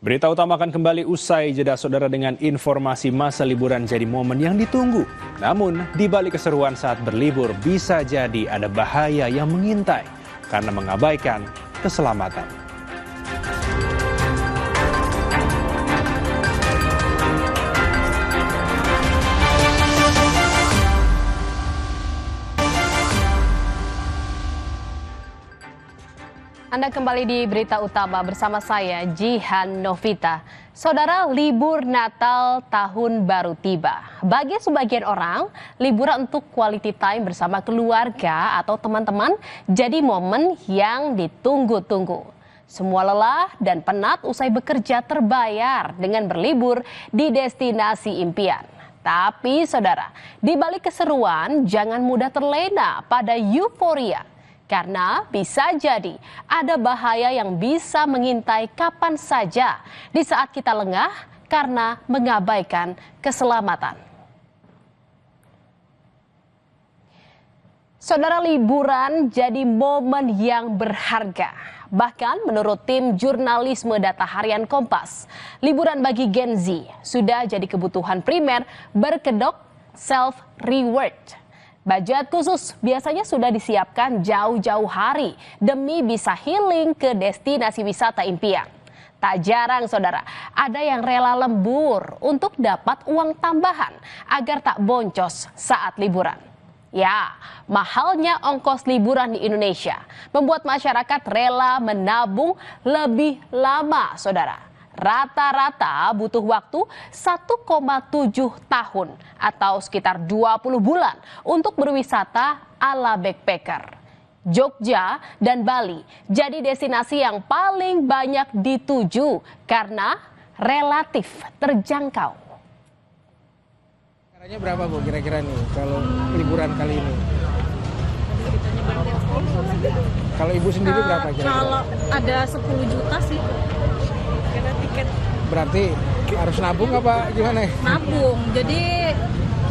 Berita utama akan kembali usai jeda saudara dengan informasi masa liburan jadi momen yang ditunggu. Namun di balik keseruan saat berlibur bisa jadi ada bahaya yang mengintai karena mengabaikan keselamatan. Anda kembali di Berita Utama bersama saya, Jihan Novita. Saudara, libur Natal Tahun Baru tiba. Bagi sebagian orang, liburan untuk quality time bersama keluarga atau teman-teman jadi momen yang ditunggu-tunggu. Semua lelah dan penat usai bekerja terbayar dengan berlibur di destinasi impian. Tapi saudara, di balik keseruan jangan mudah terlena pada euforia. Karena bisa jadi ada bahaya yang bisa mengintai kapan saja di saat kita lengah karena mengabaikan keselamatan. Saudara, liburan jadi momen yang berharga. Bahkan menurut tim jurnalisme data harian Kompas, liburan bagi Gen Z sudah jadi kebutuhan primer berkedok self-reward. Budget khusus biasanya sudah disiapkan jauh-jauh hari demi bisa healing ke destinasi wisata impian. Tak jarang saudara, ada yang rela lembur untuk dapat uang tambahan agar tak boncos saat liburan. Ya, mahalnya ongkos liburan di Indonesia membuat masyarakat rela menabung lebih lama saudara. Rata-rata butuh waktu 1,7 tahun atau sekitar 20 bulan untuk berwisata ala backpacker. Jogja dan Bali jadi destinasi yang paling banyak dituju karena relatif terjangkau. Harganya berapa Bu kira-kira nih kalau liburan kali ini? Kalau ibu sendiri berapa kira-kira? Kalau ada 10 juta sih. Tiket. Berarti harus nabung apa gimana? Nabung, jadi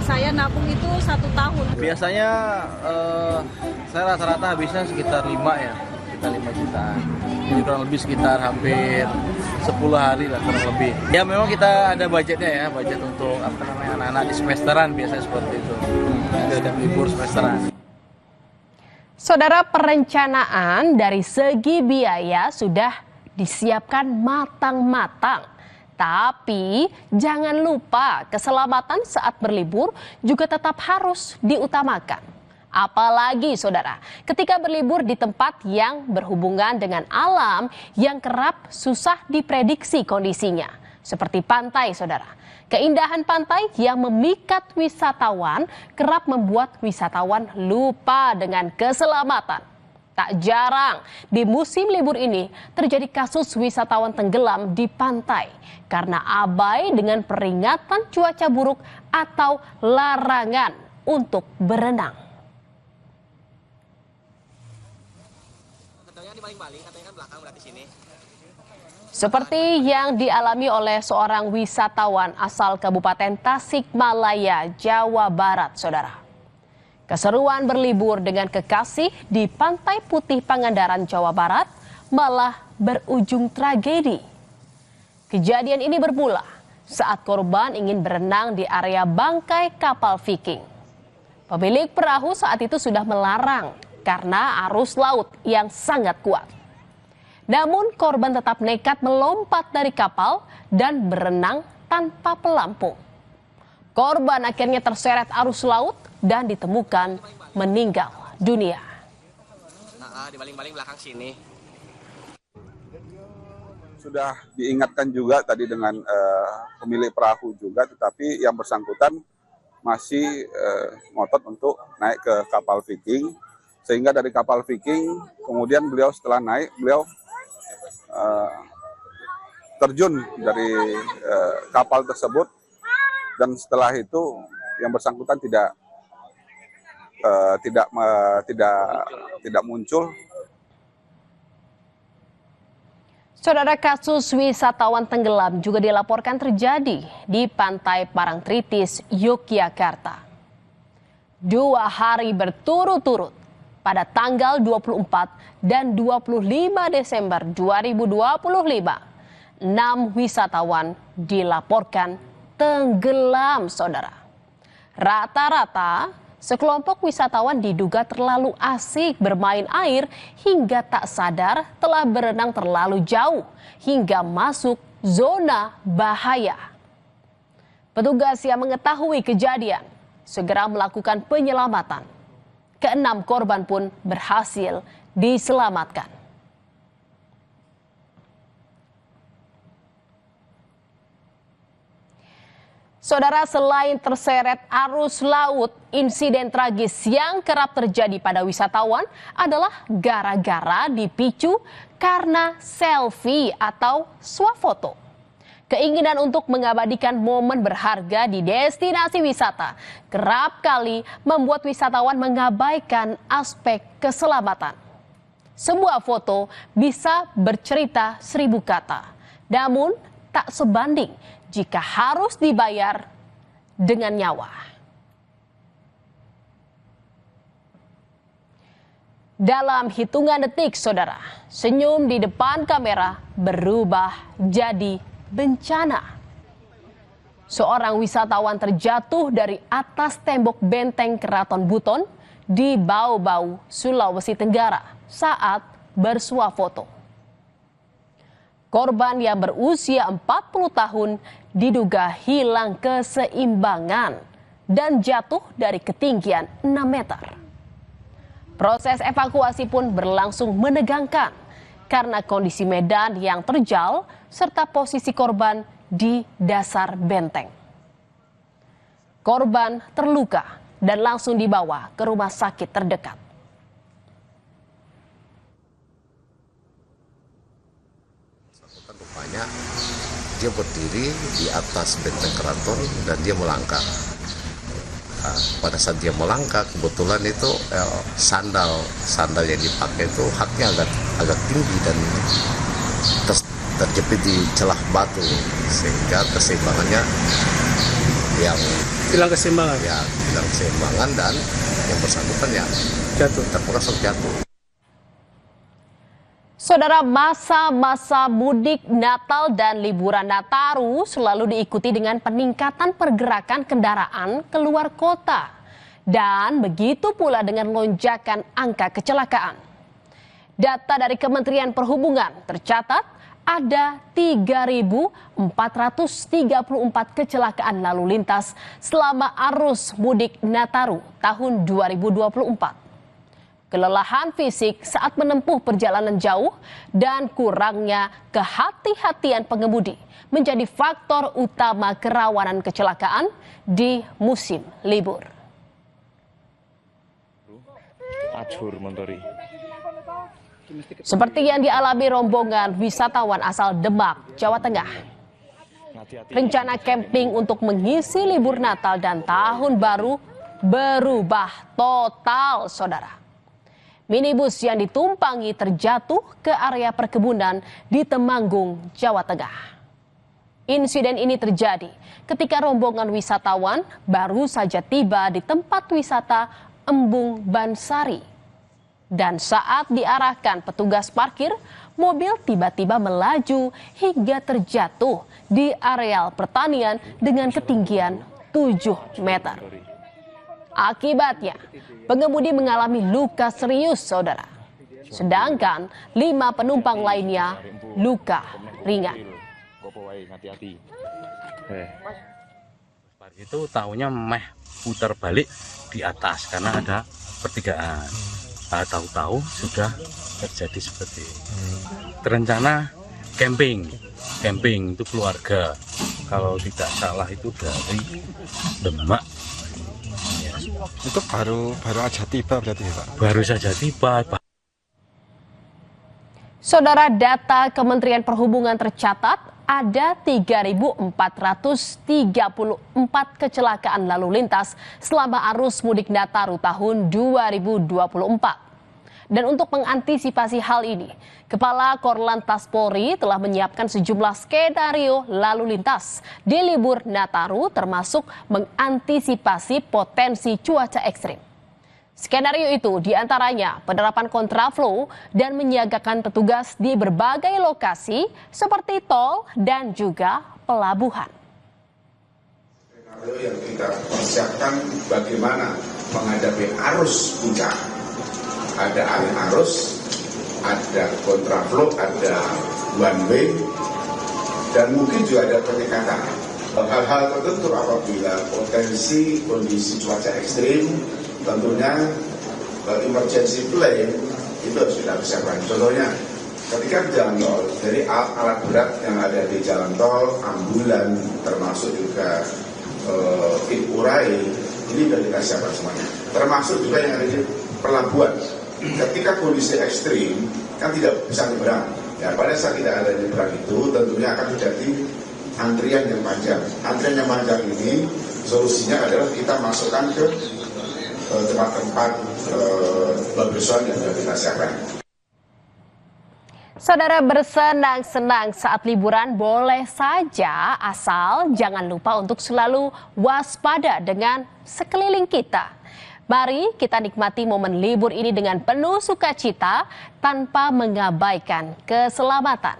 saya nabung itu 1 tahun. Biasanya saya rata-rata habisnya sekitar 5 ya, sekitar 5 juta. Jadi kurang lebih sekitar hampir 10 hari lah kurang lebih. Ya memang kita ada budgetnya ya, budget untuk anak-anak di semesteran biasanya seperti itu. Ada libur semesteran. Saudara, perencanaan dari segi biaya sudah disiapkan matang-matang. Tapi jangan lupa keselamatan saat berlibur juga tetap harus diutamakan. Apalagi saudara, ketika berlibur di tempat yang berhubungan dengan alam yang kerap susah diprediksi kondisinya. Seperti pantai saudara. Keindahan pantai yang memikat wisatawan kerap membuat wisatawan lupa dengan keselamatan. Tak jarang di musim libur ini terjadi kasus wisatawan tenggelam di pantai karena abai dengan peringatan cuaca buruk atau larangan untuk berenang. Seperti yang dialami oleh seorang wisatawan asal Kabupaten Tasikmalaya, Jawa Barat, saudara. Keseruan berlibur dengan kekasih di Pantai Putih Pangandaran, Jawa Barat malah berujung tragedi. Kejadian ini bermula saat korban ingin berenang di area bangkai kapal Viking. Pemilik perahu saat itu sudah melarang karena arus laut yang sangat kuat. Namun korban tetap nekat melompat dari kapal dan berenang tanpa pelampung. Korban akhirnya terseret arus laut dan ditemukan meninggal dunia. Di baling-baling belakang sini. Sudah diingatkan juga tadi dengan pemilik perahu juga, tetapi yang bersangkutan masih ngotot untuk naik ke kapal Viking. Sehingga dari kapal Viking, kemudian beliau setelah naik, beliau terjun dari kapal tersebut. Dan setelah itu yang bersangkutan tidak muncul. Saudara, kasus wisatawan tenggelam juga dilaporkan terjadi di Pantai Parangtritis, Yogyakarta. 2 hari berturut-turut pada tanggal 24 dan 25 Desember 2025. 6 wisatawan dilaporkan tenggelam, saudara. Rata-rata sekelompok wisatawan diduga terlalu asik bermain air hingga tak sadar telah berenang terlalu jauh hingga masuk zona bahaya. Petugas yang mengetahui kejadian segera melakukan penyelamatan. Keenam korban pun berhasil diselamatkan. Saudara, selain terseret arus laut, insiden tragis yang kerap terjadi pada wisatawan adalah gara-gara dipicu karena selfie atau swafoto. Keinginan untuk mengabadikan momen berharga di destinasi wisata kerap kali membuat wisatawan mengabaikan aspek keselamatan. Sebuah foto bisa bercerita 1000 kata, namun tak sebanding jika harus dibayar dengan nyawa. Dalam hitungan detik, saudara, senyum di depan kamera berubah jadi bencana. Seorang wisatawan terjatuh dari atas tembok benteng Keraton Buton di Bau-Bau, Sulawesi Tenggara saat bersuah foto. Korban yang berusia 40 tahun diduga hilang keseimbangan dan jatuh dari ketinggian 6 meter. Proses evakuasi pun berlangsung menegangkan karena kondisi medan yang terjal serta posisi korban di dasar benteng. Korban terluka dan langsung dibawa ke rumah sakit terdekat. Rupanya dia berdiri di atas benteng keraton dan dia melangkah. Pada saat dia melangkah, kebetulan itu sandal yang dipakai itu haknya agak tinggi dan terjepit di celah batu sehingga keseimbangannya hilang keseimbangan dan yang bersangkutan terperosok jatuh. Saudara, masa-masa mudik Natal dan liburan Nataru selalu diikuti dengan peningkatan pergerakan kendaraan keluar kota. Dan begitu pula dengan lonjakan angka kecelakaan. Data dari Kementerian Perhubungan tercatat ada 3.434 kecelakaan lalu lintas selama arus mudik Nataru tahun 2024. Kelelahan fisik saat menempuh perjalanan jauh dan kurangnya kehati-hatian pengemudi menjadi faktor utama kerawanan kecelakaan di musim libur. Seperti yang dialami rombongan wisatawan asal Demak, Jawa Tengah. Rencana camping untuk mengisi libur Natal dan Tahun Baru berubah total, saudara. Minibus yang ditumpangi terjatuh ke area perkebunan di Temanggung, Jawa Tengah. Insiden ini terjadi ketika rombongan wisatawan baru saja tiba di tempat wisata Embung Bansari. Dan saat diarahkan petugas parkir, mobil tiba-tiba melaju hingga terjatuh di areal pertanian dengan ketinggian 7 meter. Akibatnya, pengemudi mengalami luka serius, saudara. Sedangkan 5 penumpang lainnya luka ringan. Itu tahunya putar balik di atas karena ada pertigaan. Tahu-tahu sudah terjadi seperti ini. Terencana camping itu keluarga. Kalau tidak salah itu dari Demak. Itu baru aja tiba berarti, Pak? Baru saja tiba. Saudara, data Kementerian Perhubungan tercatat ada 3.434 kecelakaan lalu lintas selama arus mudik Nataru tahun 2024. Dan untuk mengantisipasi hal ini, Kepala Korlantas Polri telah menyiapkan sejumlah skenario lalu lintas di libur Nataru termasuk mengantisipasi potensi cuaca ekstrim. Skenario itu diantaranya penerapan kontraflow dan menyiagakan petugas di berbagai lokasi seperti tol dan juga pelabuhan. Skenario yang kita persiapkan bagaimana menghadapi arus puncak. Ada alih arus, ada kontraflow, ada one way, dan mungkin juga ada penyekatan. Hal-hal tertentu apabila potensi kondisi cuaca ekstrim, tentunya emergency plan itu harus kita persiapkan. Contohnya, ketika di jalan tol, dari alat berat yang ada di jalan tol, ambulan, termasuk juga kit urai, ini sudah kita siapkan semuanya. Termasuk juga yang ada di pelabuhan. Ketika kondisi ekstrim, kan tidak bisa nyebrang. Ya, pada saat tidak ada nyebrang itu, tentunya akan terjadi antrian yang panjang. Antrian yang panjang ini, solusinya adalah kita masukkan ke tempat-tempat bersuara yang sudah kita siapkan. Saudara, bersenang-senang saat liburan boleh saja, asal jangan lupa untuk selalu waspada dengan sekeliling kita. Mari kita nikmati momen libur ini dengan penuh sukacita tanpa mengabaikan keselamatan.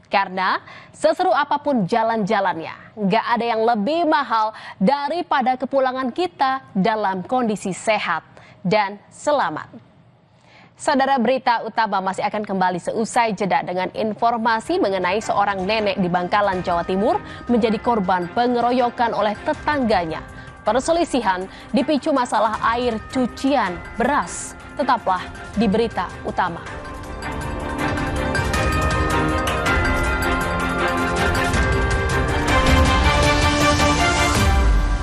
Karena seseru apapun jalan-jalannya, nggak ada yang lebih mahal daripada kepulangan kita dalam kondisi sehat dan selamat. Saudara, berita utama masih akan kembali seusai jeda dengan informasi mengenai seorang nenek di Bangkalan, Jawa Timur menjadi korban pengeroyokan oleh tetangganya. Perselisihan dipicu masalah air cucian beras. Tetaplah di berita utama.